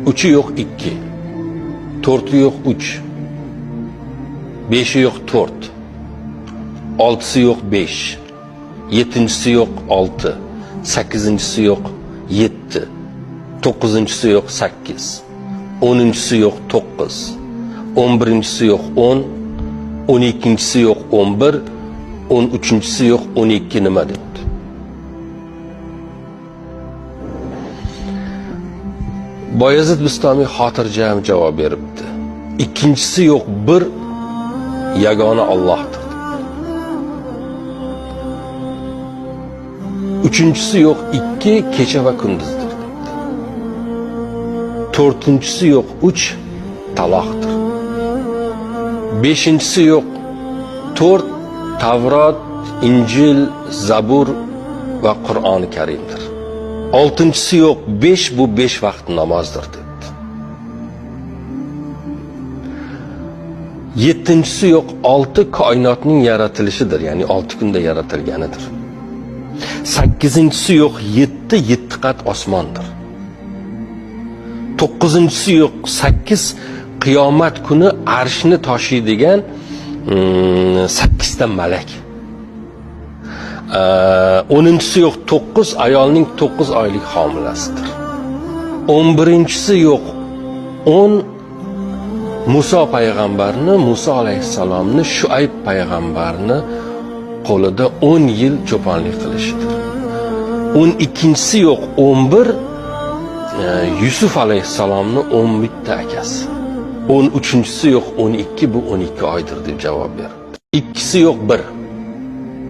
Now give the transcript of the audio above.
3'ü yo'q 2, 4'ü yo'q 3, 5'i yo'q 4, 6'sı yo'q 5, 7'si yo'q 6, 8'si yo'q 7, 9'si yo'q 8, 10'si yo'q 9, 11'si yo'q 10, 12'si yo'q 11, 13'si yo'q 12 nima debdi? Boyazid Bistami xotirjam javob beribdi. Ikkinchisi yo'q 1, yagona Allohdir. Üçüncüsü yo'q 2, kecha va kunduzdir. To'rtinchisi yo'q 3, taloqdir. Beshinchisi yo'q 4, Tavrot, Injil, Zabur va Qur'oni Karimdir. Oltinchisi yo'q 5, bu 5 vaqt namozdir dedi. Yettinchisi yo'q 6, koinotning yaratilishidir, ya'ni 6 kunda yaratilganidir. Sakkizinchisi yo'q 7, 7 qat osmondir. To'qqizinchisi yo'q 8, qiyomat kuni arshni toshiydigan 8 ta malak. 10'inchisi yo'q 9, ayolning 9 oylik homilasidir. 11'inchisi yo'q 10, Musa payg'ambarni, Musa alayhissalomni, Shuayb payg'ambarni qo'lida 10 yil cho'ponlik qilishidir. 12'si yo'q 11, Yusuf alayhissalomni 11 ta akasi. 13'si yo'q 12, bu 12 oydir deb javob berdi. Ikkisi yo'q 1.